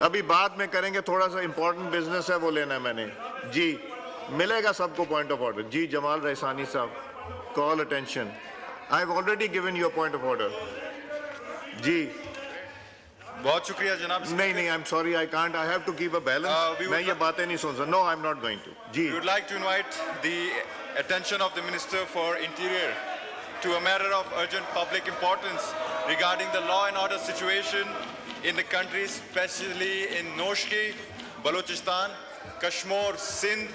ابھی بعد میں کریں گے, تھوڑا سا امپورٹنٹ بزنس ہے وہ لینا ہے میں نے. جی ملے گا سب کو پوائنٹ آف آرڈر. جی جمال ریحسانی صاحب, call attention. I have already given you point of order. جی بہت شکریہ جناب. نہیں نہیں, I am sorry, I can't, I have to keep a balance. میں یہ باتیں نہیں سن سکتا. No, I am not going to. جی We would like to invite the attention of the Minister for Interior to a matter of urgent public importance regarding the law and order situation in the country, especially in Noshki, Balochistan, Kashmir, Sindh,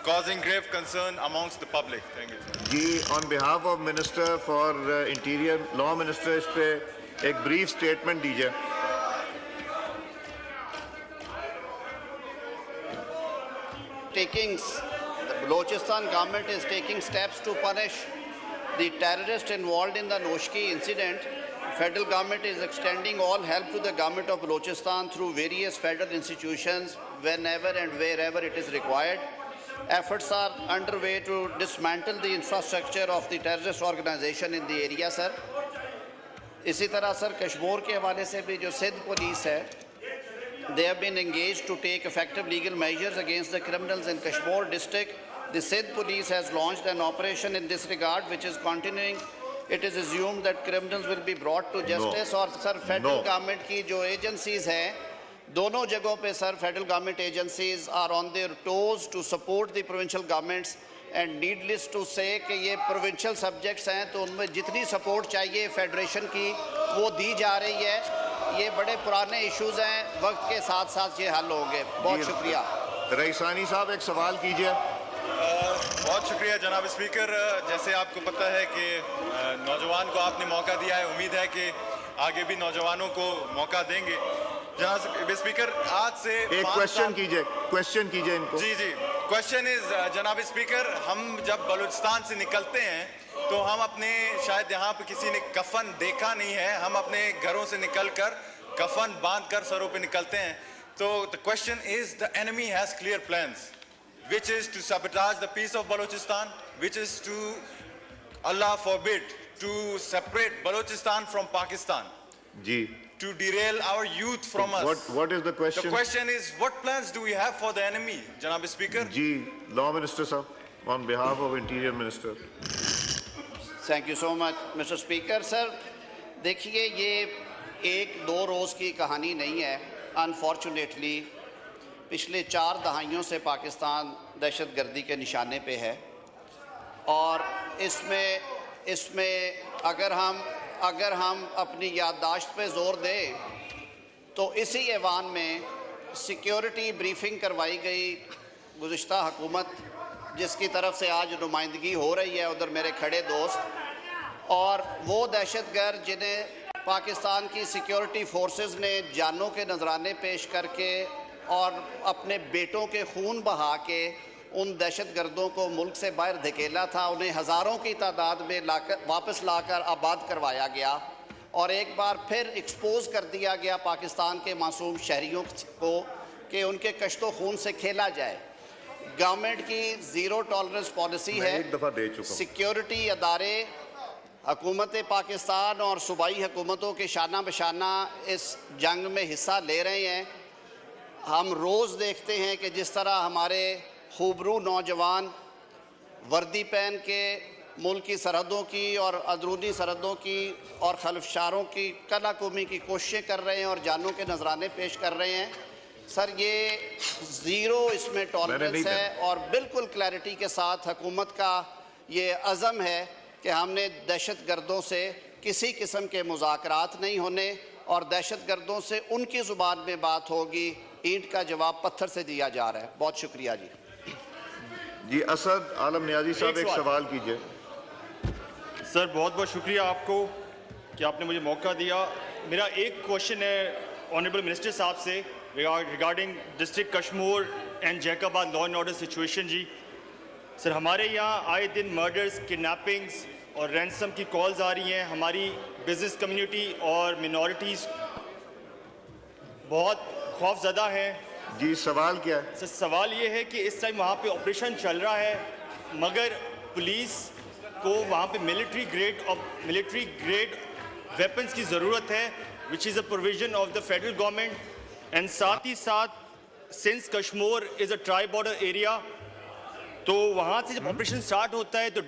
causing grave concern amongst the public. Thank you, sir. جی on behalf of minister for interior, law minister, اس پہ ایک brief statement دیجیے. The Balochistan government is taking steps to punish the terrorists involved in the Noshki incident. Federal government is extending all help to the government of Balochistan through various federal institutions whenever and wherever it is required. Efforts are underway to dismantle the infrastructure of the terrorist organization in the area, sir. اسی طرح سر کشمیر کے حوالے سے بھی جو Sindh police ہے, they have been engaged to take effective legal measures against the criminals in Kashmir district. The Sindh police has launched an operation in this regard which is continuing. It is assumed that criminals will be brought to justice. اور سر federal government کی جو agencies ہیں دونوں جگہوں پہ sir federal government agencies are on their toes to support the provincial governments. And needless to say کہ یہ provincial subjects ہیں تو ان میں جتنی سپورٹ چاہیے فیڈریشن کی وہ دی جا رہی ہے. یہ بڑے پرانے ایشوز ہیں, وقت کے ساتھ ساتھ یہ حل ہوں گے. بہت شکریہ. ریحسانی صاحب ایک سوال کیجیے. بہت شکریہ جناب اسپیکر. جیسے آپ کو پتہ ہے کہ نوجوان کو آپ نے موقع دیا ہے, امید ہے کہ آگے بھی نوجوانوں کو موقع دیں گے. جناب اسپیکر آج سے ایک کوشچن کیجیے ان کو. جی جی, کوشچن از جناب اسپیکر, ہم جب بلوچستان سے نکلتے ہیں تو ہم اپنے, شاید یہاں پہ کسی نے کفن دیکھا نہیں ہے, ہم اپنے گھروں سے نکل کر کفن باندھ کر سروں پہ نکلتے ہیں. تو the question is the enemy has clear plans which is to sabotage the peace of Balochistan, which is to, Allah forbid, to separate Balochistan from Pakistan. جی To derail our youth from us. What is the question? The question is, what plans do we have for the enemy, Janab Speaker? جی law minister صاحب, on behalf of Interior Minister. Thank you so much mister speaker. Sir دیکھیے یہ ایک دو روز کی کہانی نہیں ہے. Unfortunately پچھلے 4 دہائیوں سے پاکستان دہشت گردی کے نشانے پہ ہے, اور اس میں اگر ہم اپنی یادداشت پہ زور دیں تو اسی ایوان میں سیکیورٹی بریفنگ کروائی گئی گزشتہ حکومت, جس کی طرف سے آج نمائندگی ہو رہی ہے ادھر میرے کھڑے دوست, اور وہ دہشت گرد جنہیں پاکستان کی سیکیورٹی فورسز نے جانوں کے نذرانے پیش کر کے اور اپنے بیٹوں کے خون بہا کے ان دہشت گردوں کو ملک سے باہر دھکیلا تھا, انہیں ہزاروں کی تعداد میں واپس لا کر آباد کروایا گیا, اور ایک بار پھر ایکسپوز کر دیا گیا پاکستان کے معصوم شہریوں کو کہ ان کے کشت و خون سے کھیلا جائے. گورنمنٹ کی زیرو ٹالرنس پالیسی ہے. سیکیورٹی ادارے حکومت پاکستان اور صوبائی حکومتوں کے شانہ بشانہ اس جنگ میں حصہ لے رہے ہیں. ہم روز دیکھتے ہیں کہ جس طرح ہمارے خوبرو نوجوان وردی پہن کے ملک کی سرحدوں کی اور اندرونی سرحدوں کی اور خلفشاروں کی کلا کومی کی کوششیں کر رہے ہیں اور جانوں کے نذرانے پیش کر رہے ہیں. سر یہ زیرو اس میں ٹالرنس ہے, اور بالکل کلیئرٹی کے ساتھ حکومت کا یہ عزم ہے کہ ہم نے دہشت گردوں سے کسی قسم کے مذاکرات نہیں ہونے, اور دہشت گردوں سے ان کی زبان میں بات ہوگی. اینٹ کا جواب پتھر سے دیا جا رہا ہے. بہت شکریہ جی. جی اسد عالم نیازی صاحب ایک سوال کیجیے. سر بہت بہت شکریہ آپ کو کہ آپ نے مجھے موقع دیا. میرا ایک کوشچن ہے آنریبل منسٹر صاحب سے regarding district Kashmir and Jacobabad law and order situation. جی سر ہمارے یہاں آئے دن مرڈرز, کڈنیپنگز اور رینسم کی کالز آ رہی ہیں. ہماری بزنس کمیونٹی اور منورٹیز بہت خوف زدہ ہیں. جی سوال کیا ہے؟ سر سوال یہ ہے کہ اس ٹائم وہاں پہ آپریشن چل رہا ہے, مگر پولیس کو وہاں پہ ملٹری گریڈ ویپنز کی ضرورت ہے, which is a provision of the federal government. And ساتھ ہی ساتھ سنس کشمیر از اے ٹرائی بارڈر ایریا تو وہاں سے جب آپریشن سٹارٹ ہوتا ہے تو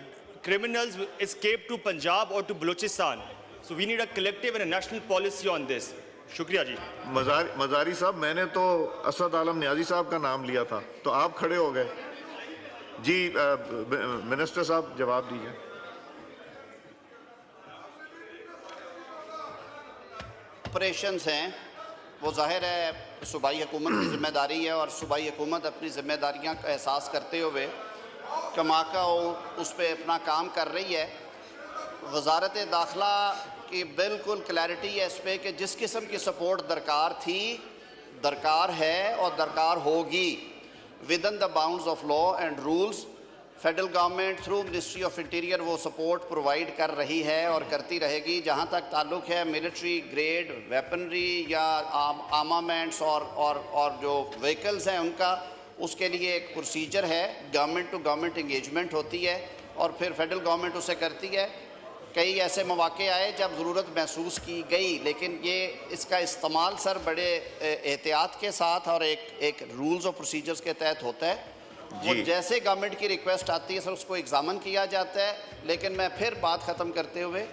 criminals escape to Punjab or to Balochistan. So we need a collective and a national policy on this. شکریہ جی. مزاری صاحب میں نے تو اسد عالم نیازی صاحب کا نام لیا تھا تو آپ کھڑے ہو گئے. جی منسٹر صاحب جواب دیجیے. آپریشنز ہیں وہ ظاہر ہے صوبائی حکومت کی ذمہ داری ہے اور صوبائی حکومت اپنی ذمہ داریاں کا احساس کرتے ہوئے کماکا اس پہ اپنا کام کر رہی ہے. وزارت داخلہ کی بالکل کلیئرٹی ہے اس پہ کہ جس قسم کی سپورٹ درکار تھی, درکار ہے اور درکار ہوگی within the bounds of law and rules. Federal government through ministry of interior وہ سپورٹ پرووائڈ کر رہی ہے اور کرتی رہے گی. جہاں تک تعلق ہے ملٹری گریڈ ویپنری یا آرمامنٹس اور جو وہیکلز ہیں ان کا, اس کے لیے ایک پروسیجر ہے. گورنمنٹ ٹو گورنمنٹ انگیجمنٹ ہوتی ہے اور پھر فیڈرل گورنمنٹ اسے کرتی ہے. کئی ایسے مواقع آئے جب ضرورت محسوس کی گئی, لیکن یہ اس کا استعمال سر بڑے احتیاط کے ساتھ اور ایک رولز اور پروسیجرز کے تحت ہوتا ہے. وہ جیسے گورنمنٹ کی ریکویسٹ آتی ہے سر اس کو ایگزامن کیا جاتا ہے. لیکن میں پھر بات ختم کرتے ہوئے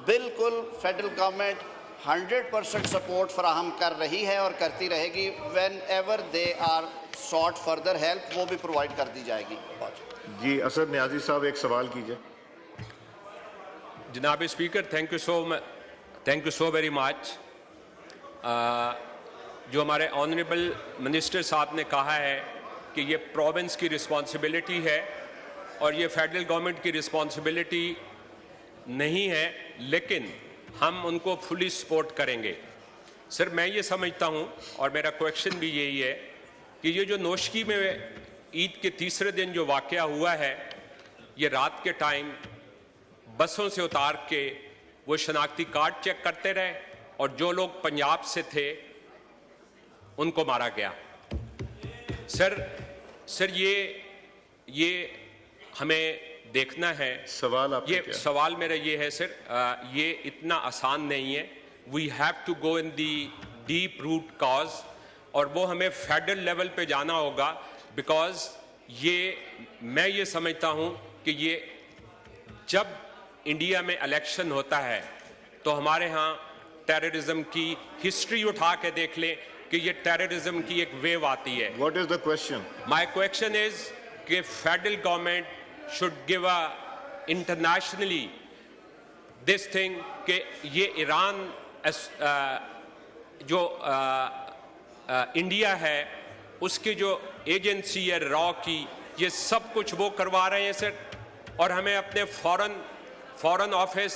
بالکل فیڈرل گورنمنٹ 100% سپورٹ فراہم کر رہی ہے اور کرتی رہے گی. Whenever they are sought further help وہ بھی پرووائڈ کر دی جائے گی. جی اسد نیازی صاحب ایک سوال کیجئے. جناب speaker thank you so very much. جو ہمارے آنریبل منسٹر صاحب نے کہا ہے کہ یہ پروونس کی رسپانسبلٹی ہے اور یہ فیڈرل گورنمنٹ کی رسپانسبلٹی نہیں ہے, لیکن ہم ان کو فلی سپورٹ کریں گے. سر میں یہ سمجھتا ہوں اور میرا کویشچن بھی یہی ہے کہ یہ جو نوشکی میں عید کے تیسرے دن جو واقعہ ہوا ہے, یہ رات کے ٹائم بسوں سے اتار کے وہ شناختی کارڈ چیک کرتے رہے اور جو لوگ پنجاب سے تھے ان کو مارا گیا. سر یہ ہمیں دیکھنا ہے. سوال آپ یہ سوال میرا یہ ہے سر, یہ اتنا آسان نہیں ہے. We have to go in the deep root cause اور وہ ہمیں فیڈرل لیول پہ جانا ہوگا. بیکاز میں یہ سمجھتا ہوں کہ یہ جب انڈیا میں الیکشن ہوتا ہے تو ہمارے ہاں ٹیررزم کی ہسٹری اٹھا کے دیکھ لیں کہ یہ ٹیررزم کی ایک ویو آتی ہے. What is the question? My question is کہ federal government should give a internationally this thing کہ یہ ایران جو انڈیا ہے اس کی جو ایجنسی ہے را کی, یہ سب کچھ وہ کروا رہے ہیں سر. اور ہمیں اپنے فورن آفس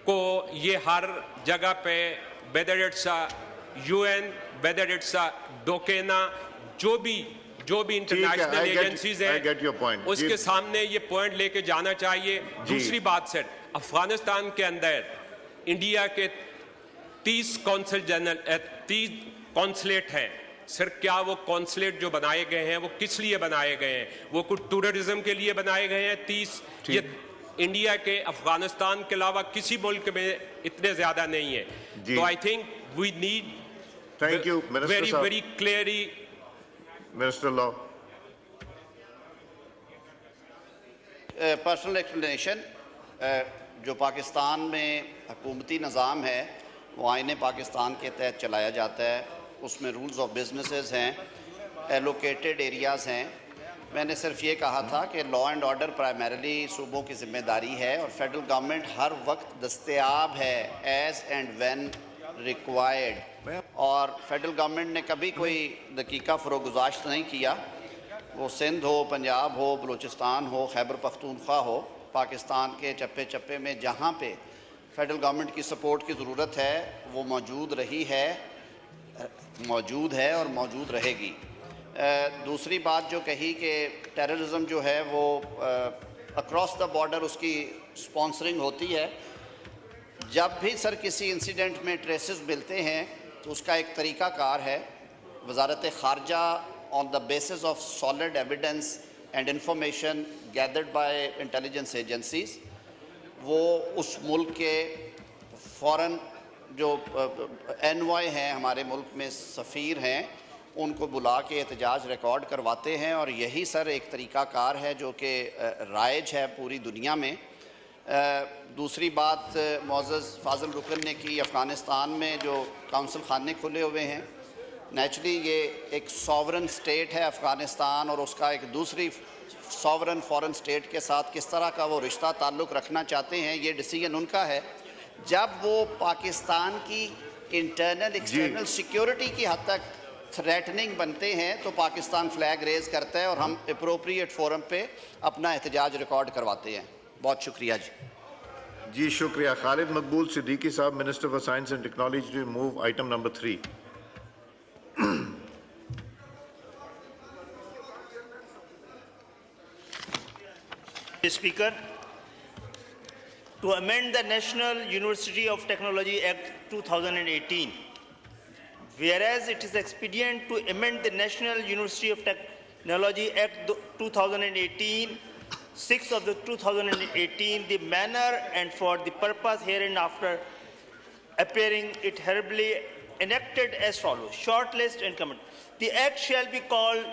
کو یہ ہر جگہ پہ whether it's UN, whether it's ڈوکینا, جو بھی انٹرنیشنل ایجنسیز ہیں اس کے سامنے یہ پوائنٹ لے کے جانا چاہیے. دوسری بات سر, افغانستان کے اندر انڈیا کے 30 کونسلیٹ ہیں. سر کیا وہ کونسلیٹ جو بنائے گئے ہیں وہ کس لیے بنائے گئے ہیں؟ وہ کچھ ٹورزم کے لیے بنائے گئے ہیں 30. یہ انڈیا کے افغانستان کے علاوہ کسی ملک میں اتنے زیادہ نہیں ہیں. تو I think we need very clearly. Minister law personal explanation. جو پاکستان میں حکومتی نظام ہے وہ آئین پاکستان کے تحت چلایا جاتا ہے. اس میں رولز آف بزنسز ہیں, ایلوکیٹڈ ایریاز ہیں. میں نے صرف یہ کہا تھا کہ لا اینڈ آرڈر پرائمریلی صوبوں کی ذمہ داری ہے اور فیڈرل گورنمنٹ ہر وقت دستیاب ہے ایز اینڈ وین ریکوائرڈ. اور فیڈرل گورنمنٹ نے کبھی کوئی دقیقہ فروگزاشت نہیں کیا. وہ سندھ ہو, پنجاب ہو, بلوچستان ہو, خیبر پختونخوا ہو, پاکستان کے چپے چپے میں جہاں پہ فیڈرل گورنمنٹ کی سپورٹ کی ضرورت ہے وہ موجود رہی ہے, موجود ہے اور موجود رہے گی. دوسری بات جو کہی کہ ٹیررزم جو ہے وہ اکراس دا بارڈر اس کی سپانسرنگ ہوتی ہے. جب بھی سر کسی انسیڈنٹ میں ٹریسز ملتے ہیں تو اس کا ایک طریقہ کار ہے. وزارت خارجہ on the basis of solid evidence and information gathered by intelligence agencies وہ اس ملک کے فورن جو انوائے ہیں ہمارے ملک میں سفیر ہیں ان کو بلا کے احتجاج ریکارڈ کرواتے ہیں، اور یہی سر ایک طریقہ کار ہے جو کہ رائج ہے پوری دنیا میں۔ دوسری بات معزز فاضل رکن نے کی، افغانستان میں جو کونسل خانے کھلے ہوئے ہیں، نیچرلی یہ ایک ساورن اسٹیٹ ہے افغانستان، اور اس کا ایک دوسری ساورن فورن اسٹیٹ کے ساتھ کس طرح کا وہ رشتہ تعلق رکھنا چاہتے ہیں، یہ ڈیسیجن ان کا ہے۔ جب وہ پاکستان کی انٹرنل ایکسٹرنل سیکیورٹی کی حد تک تھریٹننگ بنتے ہیں تو پاکستان فلیگ ریز کرتا ہے، اور ہم اپروپریٹ فورم پہ اپنا احتجاج ریکارڈ کرواتے ہیں۔ بہت شکریہ جی۔ جی شکریہ۔ خالد مقبول صدیقی صاحب، minister for science and technology, to move item number 3۔ Speaker, to amend the National University of Technology Act 2018, whereas it is expedient to amend the National University of Technology Act 2018, 6 of the 2018, the manner and for the purpose hereinafter appearing it hereby enacted as follows. Short list and comment. The act shall be called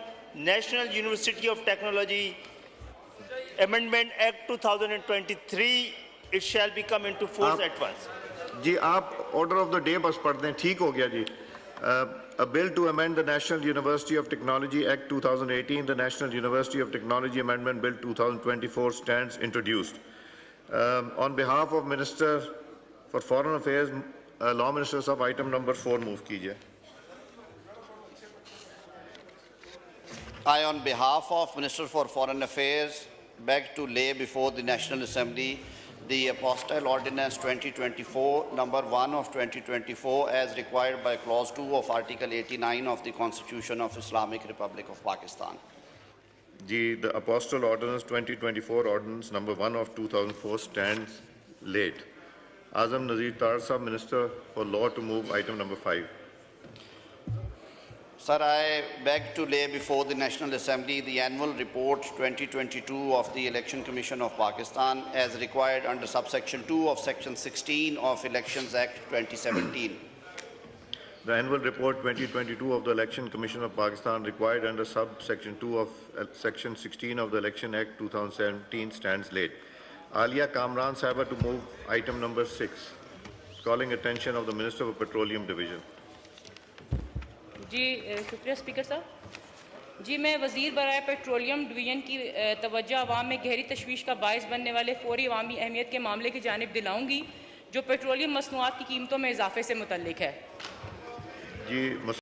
National University of Technology Amendment Act 2023, it shall become into force at once. جی آپ order of the day بس پڑھ دیں، ٹھیک ہو گیا جی۔ A bill to amend the National University of Technology Act 2018, the National University of Technology Amendment Bill 2024 stands introduced. On behalf of Minister for Foreign Affairs, Law Minister صاحب item number 4 move کیجئے۔ I, on behalf of Minister for Foreign Affairs, beg to lay before the National Assembly the Apostille Ordinance 2024, number 1 of 2024, as required by Clause 2 of Article 89 of the Constitution of Islamic Republic of Pakistan. G the Apostille Ordinance 2024 Ordinance number 1 of 2004 stands late. Azam Nazir Tar Sahab, Minister for Law, to move item number 5. Sir, I beg to lay before the National Assembly the annual report 2022 of the Election Commission of Pakistan as required under subsection 2 of section 16 of Elections Act 2017. The annual report 2022 of the Election Commission of Pakistan required under subsection 2 of section 16 of the Election Act 2017 stands late. Alia Kamran Sahiba to move item number 6, calling attention of the Minister of Petroleum Division. جی شکریہ speaker صاحب۔ جی میں وزیر برائے petroleum division کی توجہ عوام میں گہری تشویش کا باعث بننے والے فوری عوامی اہمیت کے معاملے کی جانب دلاؤں گی جو پیٹرولیم مصنوعات کی قیمتوں میں اضافے سے متعلق ہے۔ جی